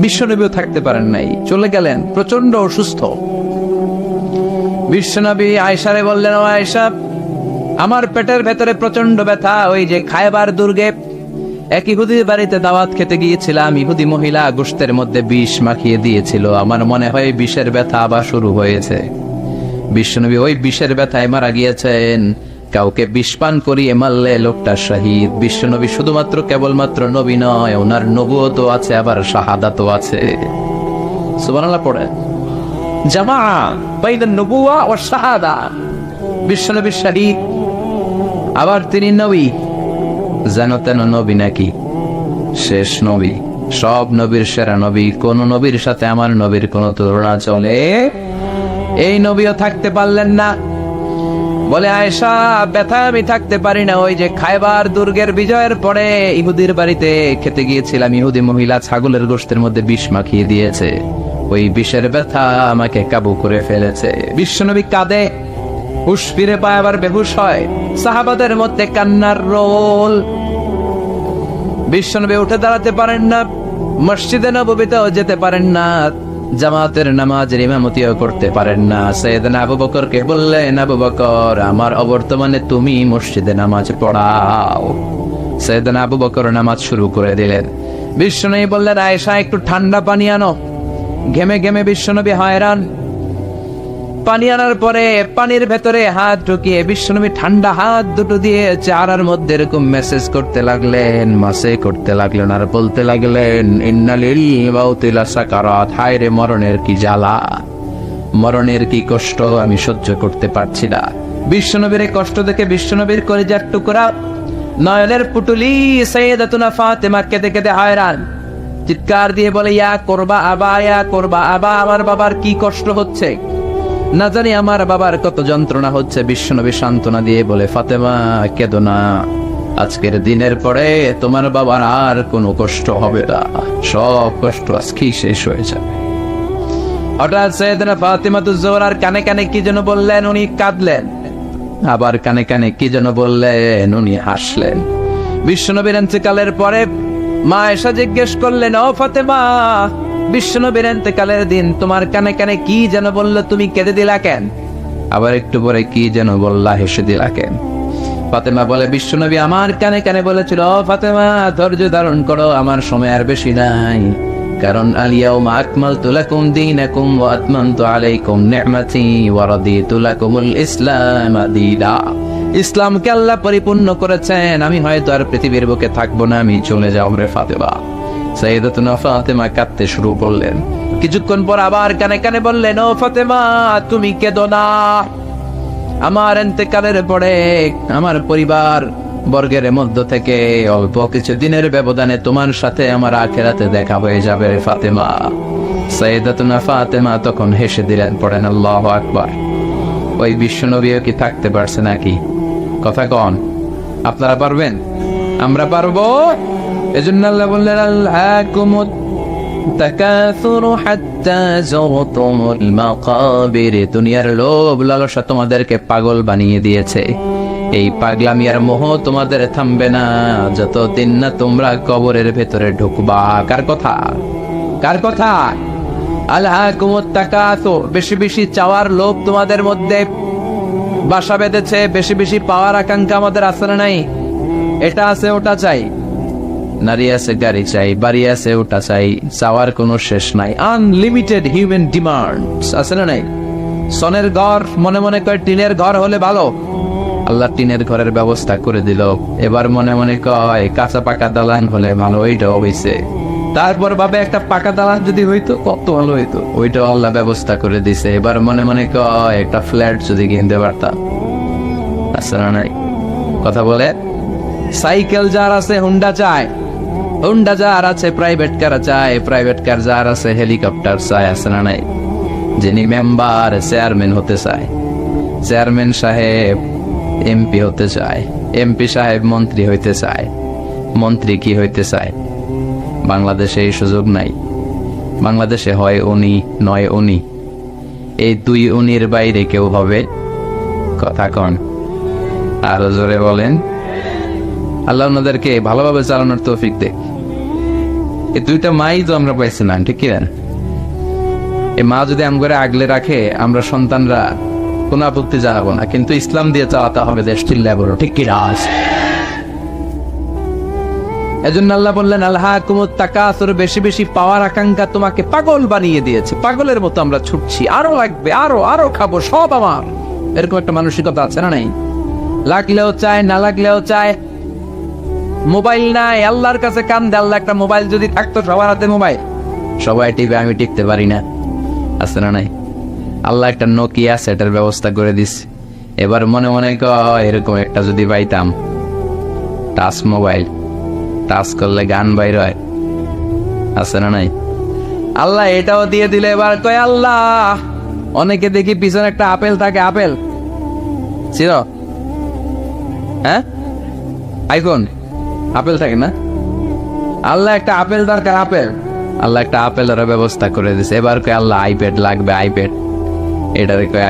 বিশ্বনবীও থাকতে পারেন নাই, চলে গেলেন, প্রচন্ড অসুস্থ। বিশ্বনবী আয়েশারে বললেন, ও আয়েশা, আমার পেটের ভেতরে প্রচন্ড ব্যথা। ওই যে খায়বার দুর্গে এক ইহুদির বাড়িতে দাওয়াত খেতে গিয়েছিলাম, ইহুদি মহিলা গোশতের মধ্যে বিষ মাখিয়ে দিয়েছিল, আমার মনে হয় বিষের ব্যথা আবার শুরু হয়েছে। বিশ্বনবী ওই বিষের ব্যথায় মারা গিয়েছেন। কাউকে বিষ পান করিয়ে মারলে লোকটা শহীদ। বিশ্বনবী শুধুমাত্র কেবলমাত্র নবী নয়, ওনার নবুয়তও আছে, আবার শাহাদাতও আছে। সুবহানাল্লাহ পড়ে। জামা বাইনান নবুওয়া ওয়া শাহাদা। বিশ্বনবী শহীদ, আবার তিনি নবী। জানো তেন নবী নাকি? শেষ নবী, সব নবীর সেরা নবী। কোন নবীর সাথে আমার নবীর কোন তুলনা চলে? এই নবীও থাকতে পারলেন না। বলে, আয়েশা, ব্যথা আমি থাকতে পারি না। ওই যে খায়বার দুর্গের বিজয়ের পরে ইহুদির বাড়িতে খেতে গিয়েছিলাম, ইহুদি মহিলা ছাগলের গোশতের মধ্যে বিষ মাখিয়ে দিয়েছে, ওই বিষের ব্যথা আমাকে কাবু করে ফেলেছে। বিশ্বনবী কাঁদে, হুশ ফিরে পায়, আবার বেহুশ হয়। সাহাবাদের মধ্যে কান্নার রোল। বিশ্বনবী উঠে দাঁড়াতে পারেন না, মসজিদে নববীতেও যেতে পারেন না, জামাতের নামাজের ইমামতিও করতে পারেন না। সাইয়েদনা আবু বকরকে বললেন, আবু বকর, আমার অবর্তমানে তুমি মসজিদে নামাজ পড়াও। সাইয়েদনা আবু বকর নামাজ শুরু করে দিলেন। বিশ্বনবী বললেন, আয়েশা, একটু ঠান্ডা পানি আনো। ঘেমে ঘেমে বিশ্বনবী হয়রান। পানি আনার পরে পানির ভেতরে হাত ঢুকিয়ে বিশ্বনবী ঠান্ডা হাত দুটো দিয়ে চেহারার মধ্যে এরকম মেসেজ করতে লাগলেন, মাসে করতে লাগলেন, আর বলতে লাগলেন, ইন্নালিল মাউতি লাসাকারাত। হায় রে, মরণের কি জ্বালা, মরণের কি কষ্ট, আমি সহ্য করতে পারছি না। বিশ্বনবীর এই কষ্ট দেখে বিশ্বনবীর কলিজার টুকরা, নয়নের পুটুলি সাইয়েদাতুনা ফাতেমা কেঁদে কেঁদে হয়রান। চিৎকার দিয়ে বলে, ইয়া করবা আবা, ইয়া করবা আবা, আমার বাবার কি কষ্ট হচ্ছে, না জানি আমার বাবার কত যন্ত্রণা হচ্ছে। বিশ্বনবী সান্ত্বনা দিয়ে বলে, ফাতেমা, কেঁদো না, আজকের দিনের পরে তোমার বাবার আর কোনো কষ্ট হবে না, সব কষ্ট আজকেই শেষ হয়ে যাবে। হঠাৎ সাইয়েদনা ফাতিমাতুজ জোহরার কানে কানে কি যেন বললেন, উনি কাঁদলেন। আবার কানে কানে কি যেন বললেন, উনি হাসলেন। বিশ্বনবীর ইন্তেকালের পরে মা আয়েশা জিজ্ঞেস করলেন, ও ফাতেমা, বিশ্বনবীর ইন্তেকালের দিন তোমার কানে কানে কি যেন বললো, তুমি কেঁদে দিলা কেন? আবার একটু পরে কি যেন বললা, হেসে দিলা কেন? ফাতেমা বলে, বিশ্বনবী আমার কানে কানে বলেছিল, ও ফাতেমা, ধৈর্য ধারণ করো, আমার সময় আর বেশি নাই, কারণ আল-ইয়াউমা আকমালতু লাকুম দীনাকুম ওয়া আতমামতু আলাইকুম নি'মাতি ওয়া রাদিতু লাকুমুল ইসলাম দীনা। ইসলামকে আল্লাহ পরিপূর্ণ করেছেন, আমি হয়তো আর পৃথিবীর বুকে থাকবো না, আমি চলে যাবো রে ফাতেমা। সাইয়েদাতুনা ফাতেমা কাঁদতে শুরু করলেন। কিছুক্ষণ পর আবার কানে কানে বললেন, ও ফাতেমা, তুমি কেঁদো না, আমার ইন্তেকালের পরে আমার পরিবার বর্গের মধ্য থেকে অল্প কিছু দিনের ব্যবধানে তোমার সাথে আমার আখিরাতে দেখা হয়ে যাবে রে ফাতেমা। সাইয়েদাতুনা ফাতেমা তখন হেসে দিলেন, পড়েন আল্লাহু আকবার। ওই বিশ্বনবীও কি থাকতে পারছে নাকি? কথা কন, আপনারা পারবেন? আমরা পারবো? এজন্য আল্লাহ বললেন, আল্লাহকুমুত তাকাসুরু হাত্তা যুরতুমুল মাকাবির। দুনিয়ার লোভ লালসা তোমাদেরকে পাগল বানিয়ে দিয়েছে। এই পাগলামি আর মোহ তোমাদের থামবে না যতদিন না তোমরা কবরের ভেতরে ঢুকবা। কার কথা? কার কথা? আল্লাহকুমুত তাকাসুর, বেশি বেশি চাওয়ার লোভ তোমাদের মধ্যে বাসা বেঁধেছে। বেশি বেশি পাওয়ার আকাঙ্ক্ষা আমাদের আছে না নাই? এটা আছে, ওটা চাই, নারী আছে, গাড়ি চাই, বাড়ি আছে, ওটা চাই, চাওয়ার কোনো শেষ নাই। আনলিমিটেড হিউম্যান ডিমান্ডস আছে না নাই? সনের ঘর মনে মনে কয় টিনের ঘর হলে ভালো, আল্লাহ টিনের ঘরের ব্যবস্থা করে দিল। এবার মনে মনে কয় কাঁচা পাকা দালান হলে ভালো, ওইটাও হইছে। তারপর ভাবে একটা পাকা দালান যদি হইতো কত ভালো হইতো, ওইটাও আল্লাহ ব্যবস্থা করে দিছে। এবার মনে মনে কয় একটা ফ্ল্যাট যদি কিনতে পারতাম, আছে না নাই? কথা বলে। সাইকেল যার আছে হুন্ডা চায়, হুন্ডা যার আছে প্রাইভেট কার চায়, প্রাইভেট কার যার আছে হেলিকপ্টার চায়, আছে না নাই? যিনি মেম্বার চেয়ারম্যান হতে চায়, চেয়ারম্যান সাহেব এমপি হতে চায়, এমপি সাহেব মন্ত্রী হইতে চায়, মন্ত্রী কি হইতে চায়? বাংলাদেশে এই সুযোগ নাই। বাংলাদেশে হয় উনি নয় উনি, এই দুই উনির বাইরে কেউ হবে? কথা কন, আরো জোরে বলেন। আল্লাহ ওনাদেরকে ভালোভাবে চালানোর তৌফিক দেখ। এই দুইটা মাই তো আমরা পাইছি না, ঠিক কিনা? এই মা যদি আমগরে আগলে রাখে, আমরা সন্তানরা কোনো আপত্তি জানাবো না, কিন্তু ইসলাম দিয়ে চালাতে হবে দেশ, চিল্লায় বলো ঠিক কি রাজ। এজন্য আল্লাহ বললেন আলহাকুমুত তাকাসুর, বেশি বেশি পাওয়ার আকাঙ্ক্ষা তোমাকে পাগল বানিয়ে দিয়েছে। পাগলের মতো আমরা ছুটছি, আরো লাগবে, আরো আরো খাবো, সব আমার, এরকম একটা মানসিকতা আছে না নাই? লাগলেও চায়, না লাগলেও চায়। মোবাইল নাই, আল্লাহর কাছে কান্দে, আল্লাহ একটা মোবাইল যদি থাকতো, সবার হাতে মোবাইল, সবাই টিপে, আমি টিপতে পারি না, আছে না নাই? আল্লাহ একটা নোকিয়া সেটের ব্যবস্থা করে দিস। এবার মনে মনে এরকম একটা যদি পাইতাম, টাচ মোবাইল, টাচ করলে গান বাইর হয়, আছে না নাই? আল্লাহ এটাও দিয়ে দিলে এবার কয় আল্লাহ, অনেকে দেখি পিছনে একটা আপেল থাকে, আপেল ছিল, হ্যাঁ আইফোন, আপেল থাকে না? আল্লাহ একটা আপেল দরকার, আপেল, আল্লাহ একটা আপেলের ব্যবস্থা করে দিছে। এবার কয় আল্লাহ আইপ্যাড লাগবে, আইপ্যাড, এটারে কয়